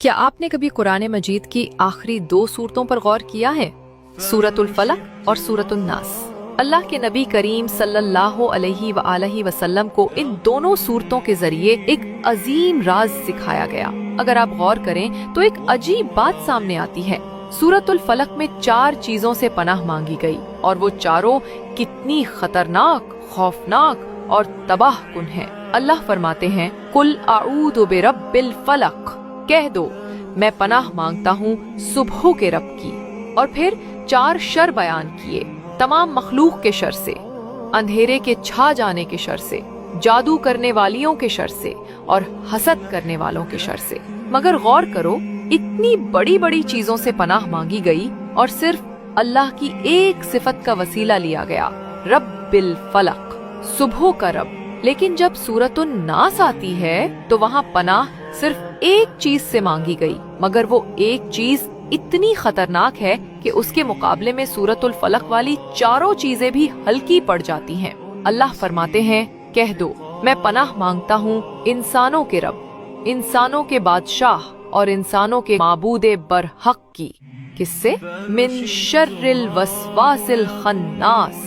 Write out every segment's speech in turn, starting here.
क्या आपने कभी कुरान मजीद की आखिरी 2 सूरतों पर गौर किया है? सूरतुल फलक और सूरतुल नास। अल्लाह के नबी करीम सल्लल्लाहु अलैहि वसल्लम को इन दोनों सूरतों के जरिए एक अजीम राज सिखाया गया। अगर आप गौर करें तो एक अजीब बात सामने आती है। सूरतुल फलक में 4 चीजों से पनाह मांगी गई और वो चारों कितनी खतरनाक, खौफनाक और तबाह कुन है। अल्लाह फरमाते हैं, कुल आऊदु बिरब्बिल फलक, कह दो मैं पनाह मांगता हूँ सुबह के रब की। और फिर 4 शर बयान किए, तमाम मखलूक के शर से, अंधेरे के छा जाने के शर से, जादू करने वालियों के शर से और हसद करने वालों के शर से। मगर गौर करो, इतनी बड़ी बड़ी चीजों से पनाह मांगी गई और सिर्फ अल्लाह की एक सिफत का वसीला लिया गया, रब्बिल फलक, सुबह का रब। लेकिन जब सूरतुन नास आती है तो वहाँ पनाह सिर्फ एक चीज से मांगी गई, मगर वो एक चीज इतनी खतरनाक है कि उसके मुकाबले में सूरतुल फलक वाली चारों चीजें भी हल्की पड़ जाती हैं। अल्लाह फरमाते हैं, कह दो मैं पनाह मांगता हूँ इंसानों के रब, इंसानों के बादशाह और इंसानों के माबूदे बरहक की। किससे? मिन शर्रिल वसवासिल खन्नास,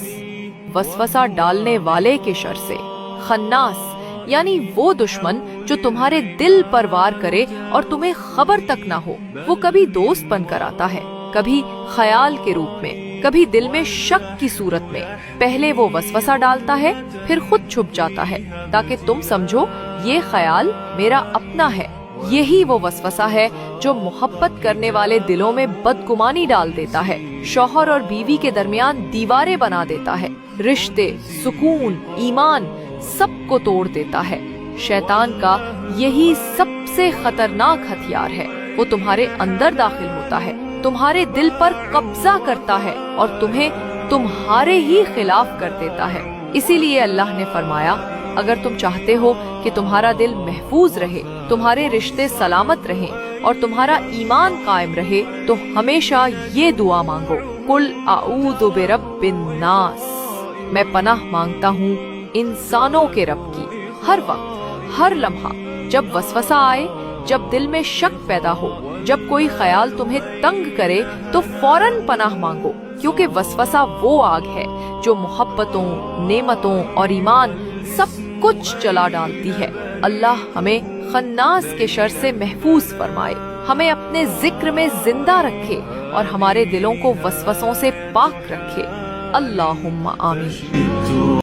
वसवसा डालने वाले के शर से। खन्नास यानी वो दुश्मन जो तुम्हारे दिल पर वार करे और तुम्हें खबर तक ना हो। वो कभी दोस्त बनकर आता है, कभी ख्याल के रूप में, कभी दिल में शक की सूरत में। पहले वो वसवसा डालता है, फिर खुद छुप जाता है ताकि तुम समझो ये ख्याल मेरा अपना है। यही वो वसवसा है जो मोहब्बत करने वाले दिलों में बदगुमानी डाल देता है, शौहर और बीवी के दरमियान दीवारें बना देता है, रिश्ते, सुकून, ईमान सबको तोड़ देता है। शैतान का यही सबसे खतरनाक हथियार है। वो तुम्हारे अंदर दाखिल होता है, तुम्हारे दिल पर कब्जा करता है और तुम्हें तुम्हारे ही खिलाफ कर देता है। इसीलिए अल्लाह ने फरमाया, अगर तुम चाहते हो कि तुम्हारा दिल महफूज रहे, तुम्हारे रिश्ते सलामत रहें और तुम्हारा ईमान कायम रहे, तो हमेशा ये दुआ मांगो, कुल आऊदु बिरब्बिन नास, मैं पनाह मांगता हूँ इंसानों के रब की। हर वक्त, हर लम्हा जब वसवसा आए, जब दिल में शक पैदा हो, जब कोई ख्याल तुम्हें तंग करे, तो फौरन पनाह मांगो, क्योंकि वसवसा वो आग है जो मोहब्बतों, नेमतों और ईमान सब कुछ जला डालती है। अल्लाह हमें खन्नास के शर से महफूज फरमाए, हमें अपने जिक्र में जिंदा रखे और हमारे दिलों को वसवसों से पाक रखे। अल्लाहुम्मा आमीन।